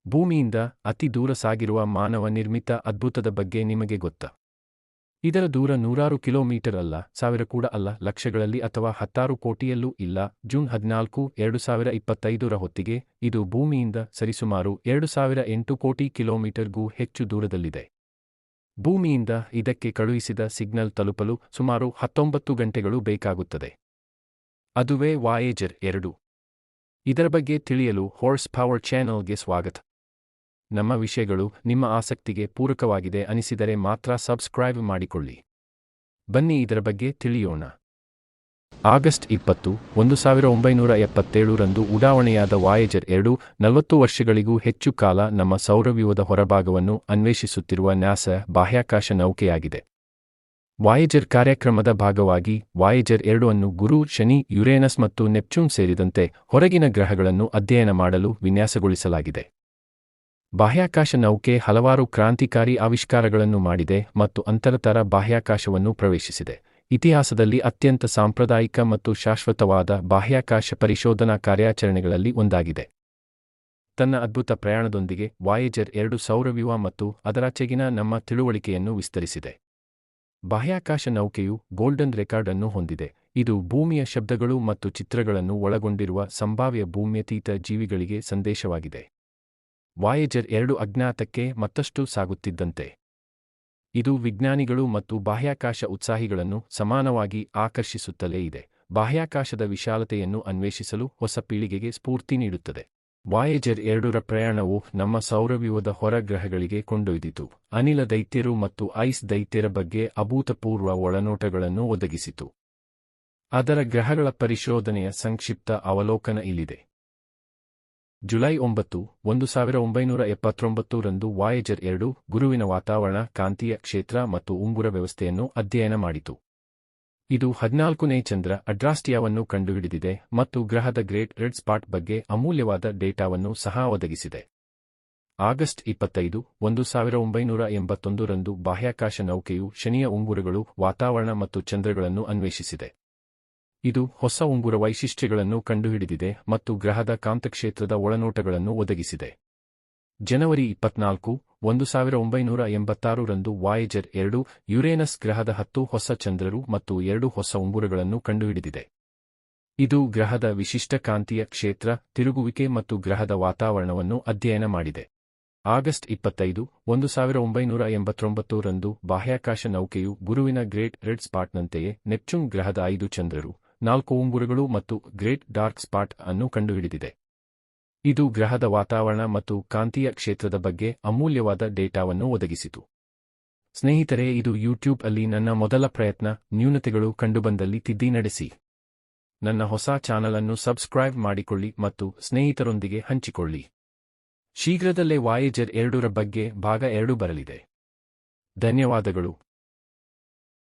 ಭೂಮಿಯಿಂದ ಅತಿ ದೂರ ಸಾಗಿರುವ ಮಾನವ ನಿರ್ಮಿತ ಅದ್ಭುತದ ಬಗ್ಗೆ ನಿಮಗೆ ಗೊತ್ತಾ? ಇದರ ದೂರ ನೂರಾರು ಕಿಲೋಮೀಟರ್ ಅಲ್ಲ, ಸಾವಿರ ಕೂಡ ಅಲ್ಲ, ಲಕ್ಷಗಳಲ್ಲಿ ಅಥವಾ 10 ಕೋಟಿಯಲ್ಲೂ ಇಲ್ಲ. ಜೂನ್ 14, 2025ರ ಹೊತ್ತಿಗೆ ಇದು ಭೂಮಿಯಿಂದ ಸರಿಸುಮಾರು 2008 ಕೋಟಿ ಕಿಲೋಮೀಟರ್ಗೂ ಹೆಚ್ಚು ದೂರದಲ್ಲಿದೆ. ಭೂಮಿಯಿಂದ ಇದಕ್ಕೆ ಕಳುಹಿಸಿದ ಸಿಗ್ನಲ್ ತಲುಪಲು ಸುಮಾರು 19 ಗಂಟೆಗಳು ಬೇಕಾಗುತ್ತದೆ. ಅದುವೇ ವಾಯೇಜರ್ 2. ಇದರ ಬಗ್ಗೆ ತಿಳಿಯಲು ಹಾರ್ಸ್ ಪವರ್ ಚಾನೆಲ್ಗೆ ಸ್ವಾಗತ. ನಮ್ಮ ವಿಷಯಗಳು ನಿಮ್ಮ ಆಸಕ್ತಿಗೆ ಪೂರಕವಾಗಿದೆ ಅನಿಸಿದರೆ ಮಾತ್ರ ಸಬ್ಸ್ಕ್ರೈಬ್ ಮಾಡಿಕೊಳ್ಳಿ. ಬನ್ನಿ ಇದರ ಬಗ್ಗೆ ತಿಳಿಯೋಣ. ಆಗಸ್ಟ್ 20, 1977 ರಂದು ಉಡಾವಣೆಯಾದ ವಾಯೇಜರ್ 2 40 ವರ್ಷಗಳಿಗೂ ಹೆಚ್ಚು ಕಾಲ ನಮ್ಮ ಸೌರವ್ಯೂಹದ ಹೊರಭಾಗವನ್ನು ಅನ್ವೇಷಿಸುತ್ತಿರುವ ನಾಸಾ ಬಾಹ್ಯಾಕಾಶ ನೌಕೆಯಾಗಿದೆ. ವಾಯೇಜರ್ ಕಾರ್ಯಕ್ರಮದ ಭಾಗವಾಗಿ ವಾಯೇಜರ್ 2 ಅನ್ನು ಗುರು, ಶನಿ, ಯುರೇನಸ್ ಮತ್ತು ನೆಪ್ಚೂನ್ ಸೇರಿದಂತೆ ಹೊರಗಿನ ಗ್ರಹಗಳನ್ನು ಅಧ್ಯಯನ ಮಾಡಲು ವಿನ್ಯಾಸಗೊಳಿಸಲಾಗಿದೆ. ಬಾಹ್ಯಾಕಾಶ ನೌಕೆ ಹಲವಾರು ಕ್ರಾಂತಿಕಾರಿ ಆವಿಷ್ಕಾರಗಳನ್ನು ಮಾಡಿದೆ ಮತ್ತು ಅಂತರತರ ಬಾಹ್ಯಾಕಾಶವನ್ನು ಪ್ರವೇಶಿಸಿದೆ. ಇತಿಹಾಸದಲ್ಲಿ ಅತ್ಯಂತ ಸಾಂಪ್ರದಾಯಿಕ ಮತ್ತು ಶಾಶ್ವತವಾದ ಬಾಹ್ಯಾಕಾಶ ಪರಿಶೋಧನಾ ಕಾರ್ಯಾಚರಣೆಗಳಲ್ಲಿ ಒಂದಾಗಿದೆ. ತನ್ನ ಅದ್ಭುತ ಪ್ರಯಾಣದೊಂದಿಗೆ ವಾಯೇಜರ್ 2 ಸೌರವ್ಯೂಹ ಮತ್ತು ಅದರಾಚೆಗಿನ ನಮ್ಮ ತಿಳುವಳಿಕೆಯನ್ನು ವಿಸ್ತರಿಸಿದೆ. ಬಾಹ್ಯಾಕಾಶ ನೌಕೆಯು ಗೋಲ್ಡನ್ ರೆಕಾರ್ಡ್ ಅನ್ನು ಹೊಂದಿದೆ. ಇದು ಭೂಮಿಯ ಶಬ್ದಗಳು ಮತ್ತು ಚಿತ್ರಗಳನ್ನು ಒಳಗೊಂಡಿರುವ ಸಂಭಾವ್ಯ ಭೂಮ್ಯತೀತ ಜೀವಿಗಳಿಗೆ ಸಂದೇಶವಾಗಿದೆ. ವಾಯೇಜರ್ 2 ಅಜ್ಞಾತಕ್ಕೆ ಮತ್ತಷ್ಟು ಸಾಗುತ್ತಿದ್ದಂತೆ ಇದು ವಿಜ್ಞಾನಿಗಳು ಮತ್ತು ಬಾಹ್ಯಾಕಾಶ ಉತ್ಸಾಹಿಗಳನ್ನು ಸಮಾನವಾಗಿ ಆಕರ್ಷಿಸುತ್ತಲೇ ಇದೆ. ಬಾಹ್ಯಾಕಾಶದ ವಿಶಾಲತೆಯನ್ನು ಅನ್ವೇಷಿಸಲು ಹೊಸ ಪೀಳಿಗೆಗೆ ಸ್ಫೂರ್ತಿ ನೀಡುತ್ತದೆ. ವಾಯೇಜರ್ 2ರ ಪ್ರಯಾಣವು ನಮ್ಮ ಸೌರವ್ಯೂಹದ ಹೊರ ಗ್ರಹಗಳಿಗೆ ಕೊಂಡೊಯ್ದಿತು. ಅನಿಲ ದೈತ್ಯರು ಮತ್ತು ಐಸ್ ದೈತ್ಯರ ಬಗ್ಗೆ ಅಭೂತಪೂರ್ವ ಒಳನೋಟಗಳನ್ನು ಒದಗಿಸಿತು. ಅದರ ಗ್ರಹಗಳ ಪರಿಶೋಧನೆಯ ಸಂಕ್ಷಿಪ್ತ ಅವಲೋಕನ ಇಲ್ಲಿದೆ. ಜುಲೈ 9, 1979 ರಂದು ವಾಯೇಜರ್ 2 ಗುರುವಿನ ವಾತಾವರಣ, ಕಾಂತೀಯ ಕ್ಷೇತ್ರ ಮತ್ತು ಉಂಗುರ ವ್ಯವಸ್ಥೆಯನ್ನು ಅಧ್ಯಯನ ಮಾಡಿತು. ಇದು 14ನೇ ಚಂದ್ರ ಅಡ್ರಾಸ್ಟಿಯಾವನ್ನು ಕಂಡುಹಿಡಿದಿದೆ ಮತ್ತು ಗ್ರಹದ ಗ್ರೇಟ್ ರೆಡ್ ಸ್ಪಾಟ್ ಬಗ್ಗೆ ಅಮೂಲ್ಯವಾದ ಡೇಟಾವನ್ನು ಸಹ ಒದಗಿಸಿದೆ. ಆಗಸ್ಟ್ 25, 1981 ರಂದು ಬಾಹ್ಯಾಕಾಶ ನೌಕೆಯು ಶನಿಯ ಉಂಗುರಗಳು, ವಾತಾವರಣ ಮತ್ತು ಚಂದ್ರಗಳನ್ನು ಅನ್ವೇಷಿಸಿದೆ. ಇದು ಹೊಸ ಉಂಗುರ ವೈಶಿಷ್ಟ್ಯಗಳನ್ನು ಕಂಡುಹಿಡಿದಿದೆ ಮತ್ತು ಗ್ರಹದ ಕಾಂತಕ್ಷೇತ್ರದ ಒಳನೋಟಗಳನ್ನು ಒದಗಿಸಿದೆ. ಜನವರಿ 24, 1986 ರಂದು ವಾಯೇಜರ್ 2 ಯುರೇನಸ್ ಗ್ರಹದ 10 ಹೊಸ ಚಂದ್ರರು ಮತ್ತು 2 ಹೊಸ ಉಂಗುರಗಳನ್ನು ಕಂಡುಹಿಡಿದಿದೆ. ಇದು ಗ್ರಹದ ವಿಶಿಷ್ಟ ಕಾಂತೀಯ ಕ್ಷೇತ್ರ, ತಿರುಗುವಿಕೆ ಮತ್ತು ಗ್ರಹದ ವಾತಾವರಣವನ್ನು ಅಧ್ಯಯನ ಮಾಡಿದೆ. ಆಗಸ್ಟ್ 25, 1989 ರಂದು ಬಾಹ್ಯಾಕಾಶ ನೌಕೆಯು ಗುರುವಿನ ಗ್ರೇಟ್ ರೆಡ್ ಸ್ಪಾಟ್ನಂತೆಯೇ ನೆಪ್ಚೂನ್ ಗ್ರಹದ 5 ಚಂದ್ರರು, 4 ಉಂಗುರಗಳು ಮತ್ತು ಗ್ರೇಟ್ ಡಾರ್ಕ್ ಸ್ಪಾಟ್ ಅನ್ನು ಕಂಡುಹಿಡಿದಿದೆ. ಇದು ಗ್ರಹದ ವಾತಾವರಣ ಮತ್ತು ಕಾಂತೀಯ ಕ್ಷೇತ್ರದ ಬಗ್ಗೆ ಅಮೂಲ್ಯವಾದ ಡೇಟಾವನ್ನು ಒದಗಿಸಿತು. ಸ್ನೇಹಿತರೆ, ಇದು ಯೂಟ್ಯೂಬ್ ಅಲ್ಲಿ ನನ್ನ ಮೊದಲ ಪ್ರಯತ್ನ. ನ್ಯೂನತೆಗಳು ಕಂಡುಬಂದಲ್ಲಿ ತಿದ್ದಿ ನಡೆಸಿ. ನನ್ನ ಹೊಸ ಚಾನಲ್ ಅನ್ನು ಸಬ್ಸ್ಕ್ರೈಬ್ ಮಾಡಿಕೊಳ್ಳಿ ಮತ್ತು ಸ್ನೇಹಿತರೊಂದಿಗೆ ಹಂಚಿಕೊಳ್ಳಿ. ಶೀಘ್ರದಲ್ಲೇ ವಾಯೇಜರ್ 2ರ ಬಗ್ಗೆ ಭಾಗ 2 ಬರಲಿದೆ. ಧನ್ಯವಾದಗಳು.